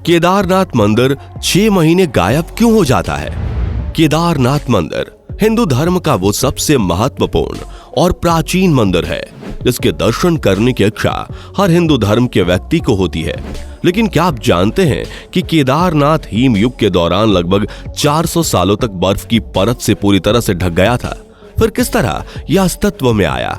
केदारनाथ मंदिर 6 महीने गायब क्यों हो जाता है? केदारनाथ मंदिर हिंदू धर्म का वो सबसे महत्वपूर्ण और प्राचीन मंदिर है जिसके दर्शन करने की इच्छा हर हिंदू धर्म के व्यक्ति को होती है। लेकिन क्या आप जानते हैं कि केदारनाथ हिम युग के दौरान लगभग 400 सालों तक बर्फ की परत से पूरी तरह से ढक गया था? फिर किस तरह यह अस्तित्व में आया?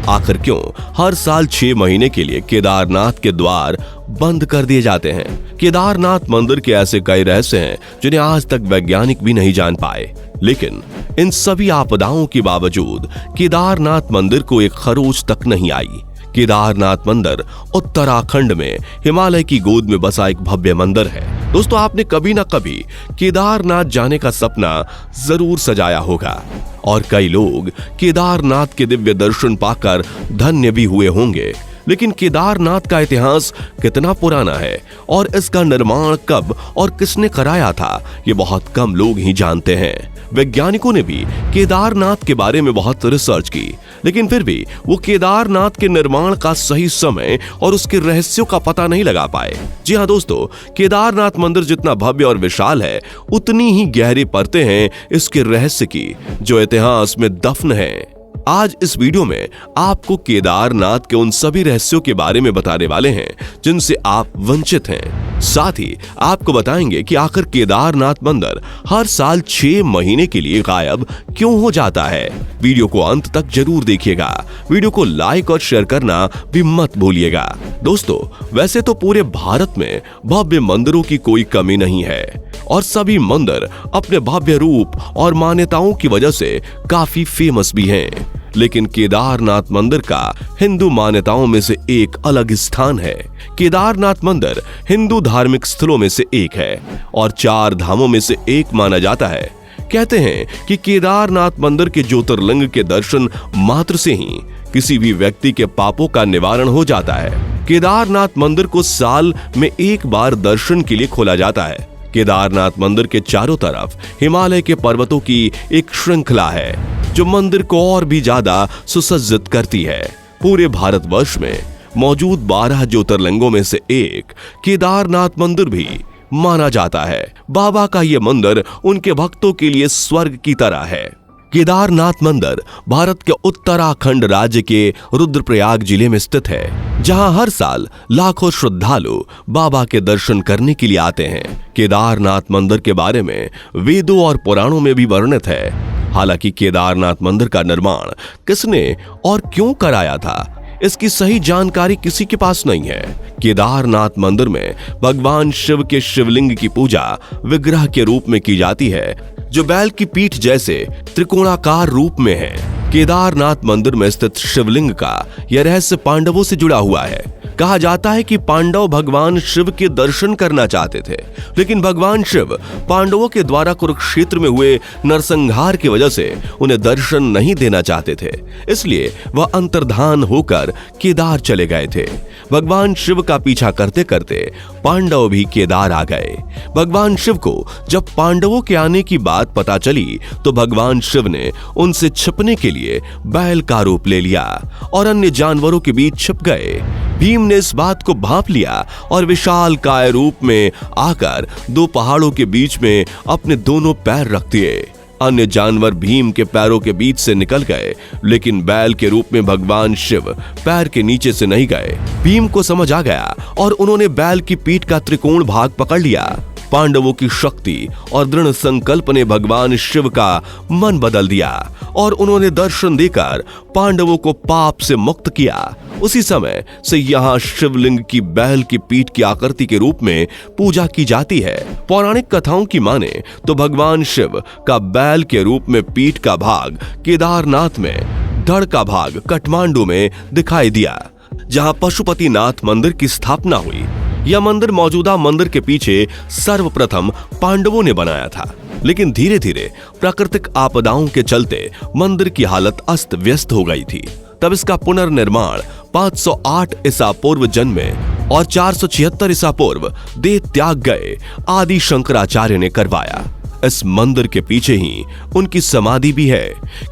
आखिर क्यों हर साल 6 महीने के लिए केदारनाथ के द्वार बंद कर दिए जाते हैं? केदारनाथ मंदिर के ऐसे कई रहस्य हैं जिन्हें आज तक वैज्ञानिक भी नहीं जान पाए। लेकिन इन सभी आपदाओं के बावजूद केदारनाथ मंदिर को एक खरोच तक नहीं आई। केदारनाथ मंदिर उत्तराखंड में हिमालय की गोद में बसा एक भव्य मंदिर है। दोस्तों, आपने कभी ना कभी केदारनाथ जाने का सपना जरूर सजाया होगा और कई लोग केदारनाथ के दिव्य दर्शन पाकर धन्य भी हुए होंगे। लेकिन केदारनाथ का इतिहास कितना पुराना है और इसका निर्माण कब और किसने कराया था, ये बहुत कम लोग ही जानते हैं। वैज्ञानिकों ने भी केदारनाथ के बारे में बहुत रिसर्च की, लेकिन फिर भी वो केदारनाथ के निर्माण का सही समय और उसके रहस्यों का पता नहीं लगा पाए। जी हाँ दोस्तों, केदारनाथ मंदिर जितना भव्य और विशाल है, उतनी ही गहरी परतें हैं इसके रहस्य की जो इतिहास में दफन है। आज इस वीडियो में आपको केदारनाथ के उन सभी रहस्यों के बारे में बताने वाले हैं जिनसे आप वंचित हैं। साथ ही आपको बताएंगे कि आखिर केदारनाथ मंदिर हर साल 6 महीने के लिए गायब क्यों हो जाता है। वीडियो को अंत तक जरूर देखिएगा। वीडियो को लाइक और शेयर करना भी मत भूलिएगा। दोस्तों, वैसे तो पूरे भारत में भव्य मंदिरों की कोई कमी नहीं है और सभी मंदिर अपने भव्य रूप और मान्यताओं की वजह से काफी फेमस भी हैं। लेकिन केदारनाथ मंदिर का हिंदू मान्यताओं में से एक अलग स्थान है। केदारनाथ मंदिर हिंदू धार्मिक स्थलों में से एक है और 4 धामों में से एक माना जाता है। कहते हैं कि केदारनाथ मंदिर के ज्योतिर्लिंग के दर्शन मात्र से ही किसी भी व्यक्ति के पापों का निवारण हो जाता है। केदारनाथ मंदिर को साल में एक बार दर्शन के लिए खोला जाता है। केदारनाथ मंदिर के चारों तरफ हिमालय के पर्वतों की एक श्रृंखला है जो मंदिर को और भी ज्यादा सुसज्जित करती है। पूरे भारतवर्ष में मौजूद 12 ज्योतिर्लिंगों में से एक केदारनाथ मंदिर भी माना जाता है। बाबा का ये मंदिर उनके भक्तों के लिए स्वर्ग की तरह है। केदारनाथ मंदिर भारत के उत्तराखंड राज्य के रुद्रप्रयाग जिले में स्थित है, जहां हर साल लाखों श्रद्धालु बाबा के दर्शन करने के लिए आते हैं। केदारनाथ मंदिर के बारे में वेदों और पुराणों में भी वर्णित है। हालांकि केदारनाथ मंदिर का निर्माण किसने और क्यों कराया था, इसकी सही जानकारी किसी के पास नहीं है। केदारनाथ मंदिर में भगवान शिव के शिवलिंग की पूजा विग्रह के रूप में की जाती है जो बैल की पीठ जैसे त्रिकोणाकार रूप में है। केदारनाथ मंदिर में स्थित शिवलिंग का यह रहस्य पांडवों से जुड़ा हुआ है। कहा जाता है कि पांडव भगवान शिव के दर्शन करना चाहते थे, लेकिन भगवान शिव पांडवों के द्वारा कुरुक्षेत्र में हुए नरसंहार की वजह से उन्हें दर्शन नहीं देना चाहते थे। इसलिए वह अंतर्धान होकर केदार चले गए थे। भगवान शिव का पीछा करते करते पांडव भी केदार आ गए। भगवान शिव को जब पांडवों के आने की बात पता चली तो भगवान शिव ने उनसे छिपने के लिए बैल का रूप ले लिया और अन्य जानवरों के बीच छिप गए। भीम ने इस बात को भांप लिया और विशाल काय रूप में आकर 2 पहाड़ों के बीच में अपने दोनों पैर रख दिए। अन्य जानवर भीम के पैरों के बीच से निकल गए, लेकिन बैल के रूप में भगवान शिव पैर के नीचे से नहीं गए। भीम को समझ आ गया और उन्होंने बैल की पीठ का त्रिकोण भाग पकड़ लिया। पांडवों की शक्ति और दृढ़ संकल्प ने भगवान शिव का मन बदल दिया और उन्होंने दर्शन देकर पांडवों को पाप से मुक्त किया। उसी समय से यहाँ शिवलिंग की बैल की पीठ की आकृति के रूप में पूजा की जाती है। पौराणिक कथाओं की माने तो भगवान शिव का बैल के रूप में पीठ का भाग केदारनाथ में, धड़ का भाग काठमांडू में दिखाई दिया, जहाँ पशुपतिनाथ मंदिर की स्थापना हुई। यह मंदिर मौजूदा मंदिर के पीछे सर्वप्रथम पांडवों ने बनाया था, लेकिन धीरे धीरे प्राकृतिक आपदाओं के चलते मंदिर की हालत अस्त व्यस्त हो गई थी। तब इसका पुनर्निर्माण 508 ईसा पूर्व जन्म में और 476 ईसा पूर्व देह त्याग गए आदि शंकराचार्य ने करवाया। इस मंदिर के पीछे ही उनकी समाधि भी है।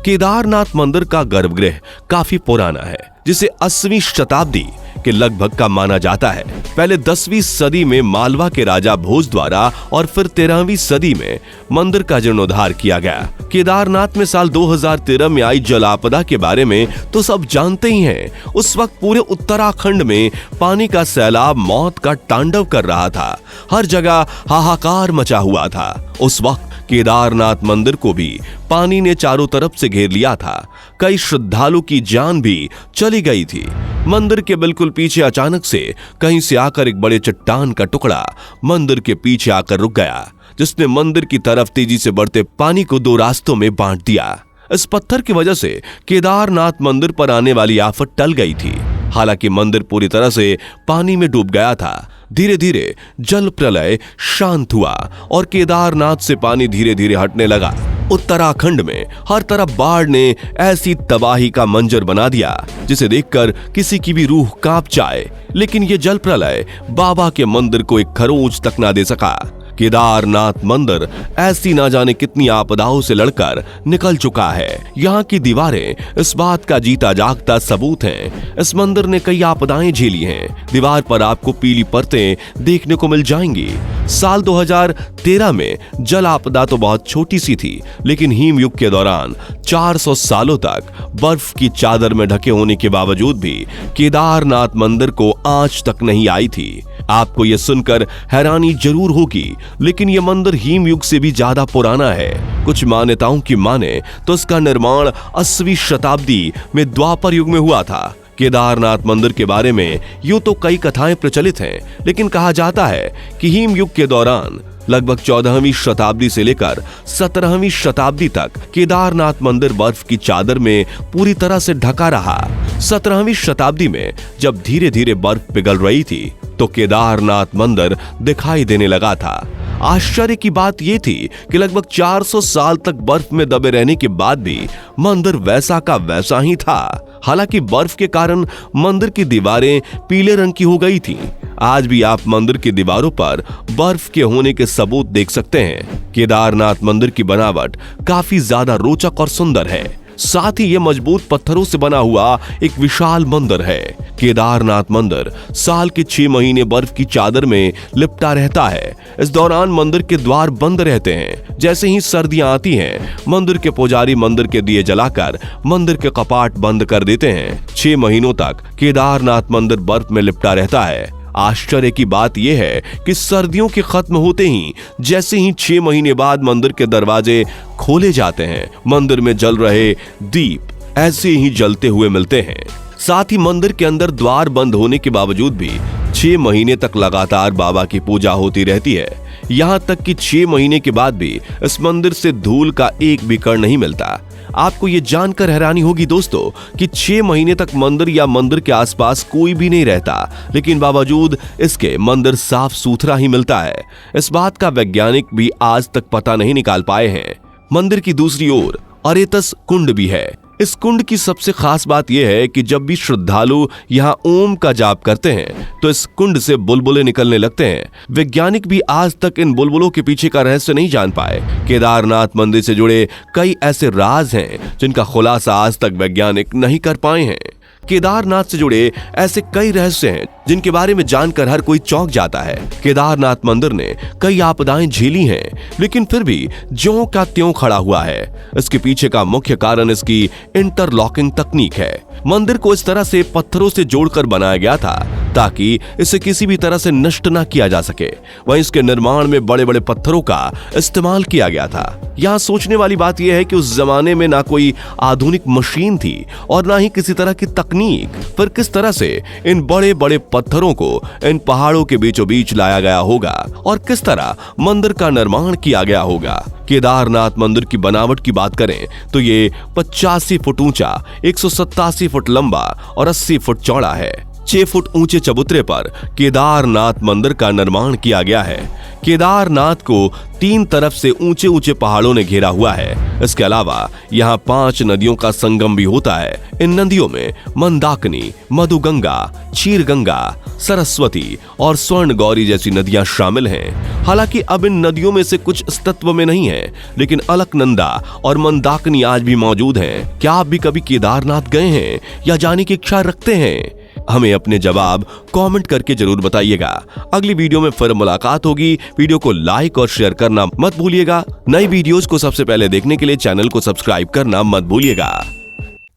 केदारनाथ मंदिर का गर्भगृह काफी पुराना है, जिसे 8वीं शताब्दी के लगभग का माना जाता है। पहले 10वीं सदी में मालवा के राजा भोज द्वारा और फिर 13वीं सदी में मंदिर का जीर्णोद्धार किया गया। केदारनाथ में साल 2013 में आई जल आपदा के बारे में तो सब जानते ही हैं। उस वक्त पूरे उत्तराखंड में पानी का सैलाब मौत का तांडव कर रहा था। हर जगह हाहाकार मचा हुआ था। उस वक्त केदारनाथ मंदिर को भी पानी ने चारों तरफ से घेर लिया था। कई श्रद्धालु की जान भी चली गई थी। मंदिर के बिल्कुल पीछे अचानक से कहीं से आकर एक बड़े चट्टान का टुकड़ा मंदिर के पीछे आकर रुक गया, जिसने मंदिर की तरफ तेजी से बढ़ते पानी को 2 रास्तों में बांट दिया। इस पत्थर की वजह से केदारनाथ मंदिर पर आने वाली आफत टल गई थी। हालांकि मंदिर पूरी तरह से पानी में डूब गया था। धीरे धीरे जल प्रलय शांत हुआ और केदारनाथ से पानी धीरे धीरे हटने लगा। उत्तराखंड में हर तरफ बाढ़ ने ऐसी तबाही का मंजर बना दिया जिसे देखकर किसी की भी रूह कांप जाए। लेकिन ये जल प्रलय बाबा के मंदिर को एक खरोंच तक ना दे सका। केदारनाथ मंदिर ऐसी ना जाने कितनी आपदाओं से लड़कर निकल चुका है। यहाँ की दीवारें इस बात का जीता जागता सबूत हैं। इस मंदिर ने कई आपदाएं झेली हैं। दीवार पर आपको पीली परतें देखने को मिल जाएंगी। साल 2013 में जल आपदा तो बहुत छोटी सी थी, लेकिन हिम युग के दौरान 400 सालों तक बर्फ की चादर में ढके होने के बावजूद भी केदारनाथ मंदिर को आंच तक नहीं आई थी। आपको यह सुनकर हैरानी जरूर होगी, लेकिन यह मंदिर हिम युग से भी ज्यादा पुराना है। कुछ मान्यताओं की माने तो इसका निर्माण 8वीं शताब्दी में द्वापर युग में हुआ था। केदारनाथ मंदिर के बारे में यूं तो कई कथाएं प्रचलित हैं, लेकिन कहा जाता है कि हिम युग के दौरान लगभग 14वीं शताब्दी से लेकर 17वीं शताब्दी तक केदारनाथ मंदिर बर्फ की चादर में पूरी तरह से ढका रहा। 17वीं शताब्दी में जब धीरे धीरे बर्फ पिघल रही थी तो केदारनाथ मंदिर दिखाई देने लगा था। आश्चर्य की बात यह थी कि लगभग 400 साल तक बर्फ में दबे रहने के बाद भी मंदिर वैसा का वैसा ही था। हालांकि बर्फ के कारण मंदिर की दीवारें पीले रंग की हो गई थीं। आज भी आप मंदिर की दीवारों पर बर्फ के होने के सबूत देख सकते हैं। केदारनाथ मंदिर की बनावट काफी ज्यादा रोचक और सुंदर है। साथ ही यह मजबूत पत्थरों से बना हुआ एक विशाल मंदिर है। केदारनाथ मंदिर साल के 6 महीने बर्फ की चादर में लिपटा रहता है। इस दौरान मंदिर के द्वार बंद रहते हैं। जैसे ही सर्दियां आती हैं, मंदिर के पुजारी मंदिर के दिए जलाकर मंदिर के कपाट बंद कर देते हैं। 6 महीनों तक केदारनाथ मंदिर बर्फ में लिपटा रहता है। आश्चर्य की बात यह है कि सर्दियों के खत्म होते ही जैसे ही 6 महीने बाद मंदिर के दरवाजे खोले जाते हैं, मंदिर में जल रहे दीप ऐसे ही जलते हुए मिलते हैं। साथ ही मंदिर के अंदर द्वार बंद होने के बावजूद भी 6 महीने तक लगातार बाबा की पूजा होती रहती है। यहाँ तक कि 6 महीने के बाद भी इस मंदिर से धूल का एक भी कण नहीं मिलता। आपको ये जानकर हैरानी होगी दोस्तों कि 6 महीने तक मंदिर या मंदिर के आसपास कोई भी नहीं रहता, लेकिन बावजूद इसके मंदिर साफ सुथरा ही मिलता है। इस बात का वैज्ञानिक भी आज तक पता नहीं निकाल पाए हैं। मंदिर की दूसरी ओर अरेतस कुंड भी है। इस कुंड की सबसे खास बात यह है कि जब भी श्रद्धालु यहाँ ओम का जाप करते हैं तो इस कुंड से बुलबुले निकलने लगते हैं। वैज्ञानिक भी आज तक इन बुलबुलों के पीछे का रहस्य नहीं जान पाए। केदारनाथ मंदिर से जुड़े कई ऐसे राज हैं जिनका खुलासा आज तक वैज्ञानिक नहीं कर पाए हैं। केदारनाथ से जुड़े ऐसे कई रहस्य हैं जिनके बारे में जानकर हर कोई चौंक जाता है। केदारनाथ मंदिर ने कई आपदाएं झेली हैं, लेकिन फिर भी ज्यों का त्यों खड़ा हुआ है। इसके पीछे का मुख्य कारण इसकी इंटरलॉकिंग तकनीक है। मंदिर को इस तरह से पत्थरों से जोड़कर बनाया गया था ताकि इसे किसी भी तरह से नष्ट न किया जा सके। वहीं इसके निर्माण में बड़े बड़े पत्थरों का इस्तेमाल किया गया था। यहाँ सोचने वाली बात यह है कि उस जमाने में ना कोई आधुनिक मशीन थी और ना ही किसी तरह की तकनीक, फिर किस तरह से इन बड़े बड़े पत्थरों को इन पहाड़ों के बीचों बीच लाया गया होगा और किस तरह मंदिर का निर्माण किया गया होगा। केदारनाथ मंदिर की बनावट की बात करें तो ये 85 फुट ऊंचा, 187 फुट लंबा और 80 फुट चौड़ा है। 6 फुट ऊंचे चबूतरे पर केदारनाथ मंदिर का निर्माण किया गया है। केदारनाथ को 3 तरफ से ऊंचे ऊंचे पहाड़ों ने घेरा हुआ है। इसके अलावा यहाँ 5 नदियों का संगम भी होता है। इन नदियों में मंदाकिनी, मधुगंगा, क्षीरगंगा, सरस्वती और स्वर्ण गौरी जैसी नदियां शामिल हैं। हालांकि अब इन नदियों में से कुछ अस्तित्व में नहीं है, लेकिन अलकनंदा और मंदाकिनी आज भी मौजूद हैं। क्या आप भी कभी केदारनाथ गए हैं या जाने की इच्छा रखते हैं? हमें अपने जवाब कमेंट करके जरूर बताइएगा। अगली वीडियो में फिर मुलाकात होगी। वीडियो को लाइक और शेयर करना मत भूलिएगा। नई वीडियोस को सबसे पहले देखने के लिए चैनल को सब्सक्राइब करना मत भूलिएगा।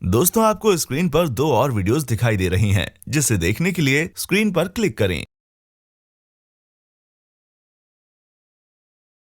दोस्तों, आपको स्क्रीन पर 2 और वीडियोस दिखाई दे रही हैं, जिसे देखने के लिए स्क्रीन पर क्लिक करें।